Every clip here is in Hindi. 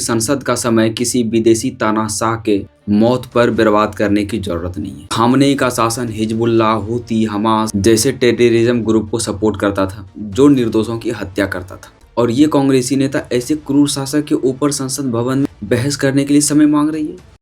संसद का समय किसी विदेशी तानाशाह के मौत पर बर्बाद करने की जरूरत नहीं है। खामनेई का शासन हिजबुल्लाह, हूती, हमास जैसे टेररिज्म ग्रुप को सपोर्ट करता था जो निर्दोषों की हत्या करता था, और ये कांग्रेसी नेता ऐसे क्रूर शासक के ऊपर संसद भवन में बहस करने के लिए समय मांग रही है।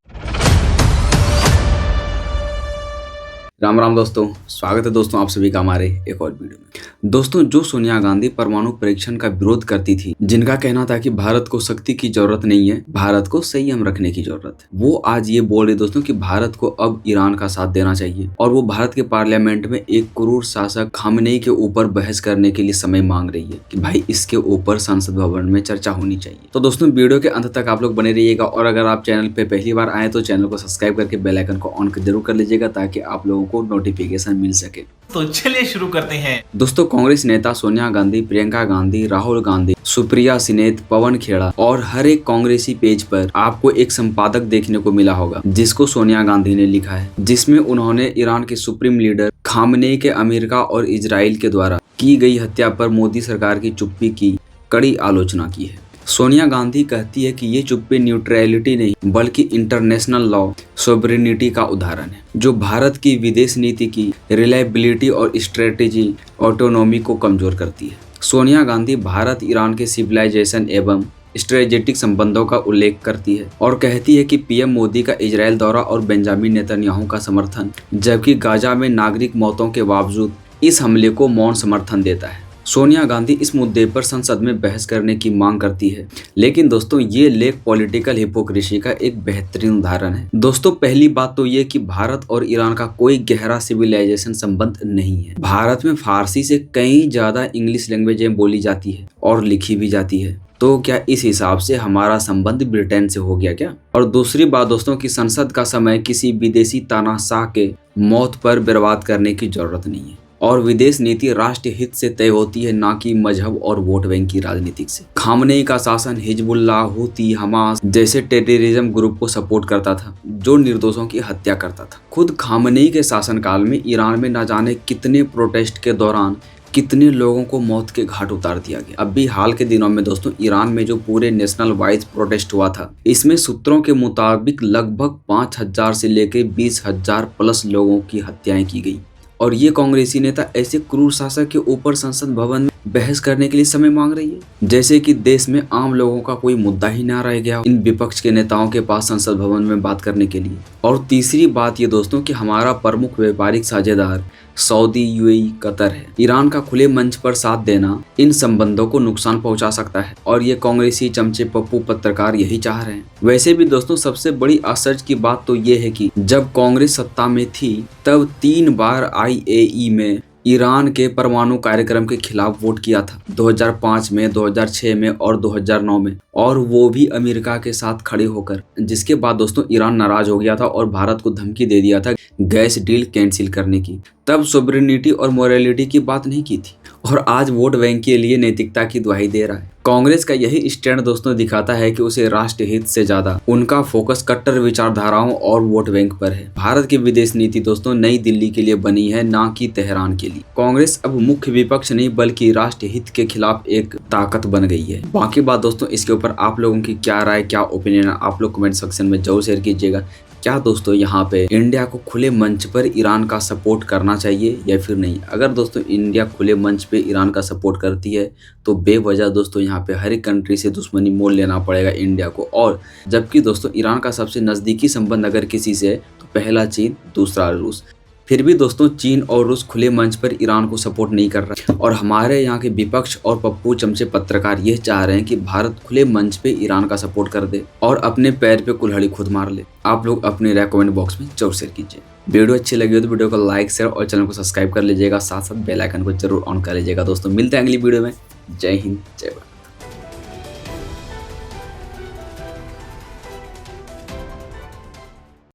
राम राम दोस्तों, स्वागत है दोस्तों आप सभी का हमारे एक और वीडियो में। दोस्तों, जो सोनिया गांधी परमाणु परीक्षण का विरोध करती थी, जिनका कहना था कि भारत को शक्ति की जरूरत नहीं है, भारत को संयम रखने की जरूरत है, वो आज ये बोल रहे दोस्तों कि भारत को अब ईरान का साथ देना चाहिए, और वो भारत के पार्लियामेंट में एक क्रूर शासक खामनेई के ऊपर बहस करने के लिए समय मांग रही है कि भाई इसके ऊपर संसद भवन में चर्चा होनी चाहिए। तो दोस्तों, वीडियो के अंत तक आप लोग बने रहिएगा, और अगर आप चैनल पे पहली बार आए तो चैनल को सब्सक्राइब करके बेल आइकन को ऑन जरूर कर लीजिएगा ताकि आप लोगों को नोटिफिकेशन मिल सके। तो चलिए शुरू करते हैं। दोस्तों, कांग्रेस नेता सोनिया गांधी, प्रियंका गांधी, राहुल गांधी, सुप्रिया सिनेत, पवन खेड़ा और हर एक कांग्रेसी पेज पर आपको एक संपादक देखने को मिला होगा जिसको सोनिया गांधी ने लिखा है, जिसमें उन्होंने ईरान के सुप्रीम लीडर खामनेई के अमेरिका और इजराइल के द्वारा की गई हत्या पर मोदी सरकार की चुप्पी की कड़ी आलोचना की है। सोनिया गांधी कहती है कि ये चुप्पी न्यूट्रलिटी नहीं बल्कि इंटरनेशनल लॉ सोवरेनिटी का उदाहरण है, जो भारत की विदेश नीति की रिलायबिलिटी और स्ट्रेटेजी ऑटोनॉमी को कमजोर करती है। सोनिया गांधी भारत ईरान के सिविलाइजेशन एवं स्ट्रेटेजिक संबंधों का उल्लेख करती है और कहती है कि पीएम मोदी का इजराइल दौरा और बेंजामिन नेतन्याहू का समर्थन, जबकि गाजा में नागरिक मौतों के बावजूद इस हमले को मौन समर्थन देता है। सोनिया गांधी इस मुद्दे पर संसद में बहस करने की मांग करती है, लेकिन दोस्तों ये लेख पॉलिटिकल हिपोक्रेसी का एक बेहतरीन उदाहरण है। दोस्तों, पहली बात तो ये कि भारत और ईरान का कोई गहरा सिविलाइजेशन संबंध नहीं है। भारत में फारसी से कई ज्यादा इंग्लिश लैंग्वेजें बोली जाती है और लिखी भी जाती है, तो क्या इस हिसाब से हमारा संबंध ब्रिटेन से हो गया क्या? और दूसरी बात दोस्तों कि संसद का समय किसी विदेशी तानाशाह के मौत पर बर्बाद करने की जरूरत नहीं है, और विदेश नीति राष्ट्र हित से तय होती है, ना कि मजहब और वोट बैंक की राजनीति से। खामनेई का शासन हिजबुल्लाह, हूती, हमास जैसे टेररिज्म ग्रुप को सपोर्ट करता था जो निर्दोषों की हत्या करता था। खुद खामनेई के शासनकाल में ईरान में न जाने कितने प्रोटेस्ट के दौरान कितने लोगों को मौत के घाट उतार दिया गया। अभी हाल के दिनों में दोस्तों ईरान में जो पूरे नेशनल वाइज प्रोटेस्ट हुआ था, इसमें सूत्रों के मुताबिक लगभग 5,000 से लेकर 20,000 प्लस लोगों की हत्याएं की गई, और ये कांग्रेसी नेता ऐसे क्रूर शासक के ऊपर संसद भवन में बहस करने के लिए समय मांग रही है जैसे कि देश में आम लोगों का कोई मुद्दा ही ना रह गया इन विपक्ष के नेताओं के पास संसद भवन में बात करने के लिए। और तीसरी बात ये दोस्तों कि हमारा प्रमुख व्यापारिक साझेदार सऊदी, यूएई, कतर है। ईरान का खुले मंच पर साथ देना इन संबंधों को नुकसान पहुंचा सकता है, और ये कांग्रेसी चमचे पप्पू पत्रकार यही चाह रहे हैं। वैसे भी दोस्तों सबसे बड़ी आश्चर्य की बात तो ये है कि जब कांग्रेस सत्ता में थी तब 3 बार IAEA में ईरान के परमाणु कार्यक्रम के खिलाफ वोट किया था, 2005 में, 2006 में और 2009 में, और वो भी अमेरिका के साथ खड़े होकर। जिसके बाद दोस्तों ईरान नाराज हो गया था और भारत को धमकी दे दिया था गैस डील कैंसिल करने की। तब सोवरेनिटी और मोरालिटी की बात नहीं की थी, और आज वोट बैंक के लिए नैतिकता की दुहाई दे रहा है। कांग्रेस का यही स्टैंड दोस्तों दिखाता है कि उसे राष्ट्र हित से ज्यादा उनका फोकस कट्टर विचारधाराओं और वोट बैंक पर है। भारत की विदेश नीति दोस्तों नई दिल्ली के लिए बनी है, ना कि तेहरान के लिए। कांग्रेस अब मुख्य विपक्ष नहीं बल्कि राष्ट्र हित के खिलाफ एक ताकत बन गई है। बाकी बात दोस्तों इसके ऊपर आप लोगों की क्या राय, क्या ओपिनियन है, आप लोग कमेंट सेक्शन में जरूर शेयर कीजिएगा। क्या दोस्तों यहाँ पे इंडिया को खुले मंच पर ईरान का सपोर्ट करना चाहिए या फिर नहीं? अगर दोस्तों इंडिया खुले मंच पे ईरान का सपोर्ट करती है तो बेवजह दोस्तों यहाँ पे हर एक कंट्री से दुश्मनी मोल लेना पड़ेगा इंडिया को, और जबकि दोस्तों ईरान का सबसे नज़दीकी संबंध अगर किसी से तो पहला चीन, दूसरा रूस। फिर भी दोस्तों चीन और रूस खुले मंच पर ईरान को सपोर्ट नहीं कर रहा, और हमारे यहाँ के विपक्ष और पप्पू चमचे पत्रकार ये चाह रहे हैं कि भारत खुले मंच पे ईरान का सपोर्ट कर दे और अपने पैर पे कुल्हाड़ी खुद मार ले। आप लोग अपने राय कमेंट बॉक्स में जरूर शेयर कीजिए। वीडियो अच्छी लगी हो तो वीडियो को लाइक, शेयर और चैनल को सब्सक्राइब कर लीजिएगा, साथ साथ बेल आइकन को जरूर ऑन कर लीजिएगा। दोस्तों मिलते हैं अगली वीडियो में। जय हिंद, जय भारत।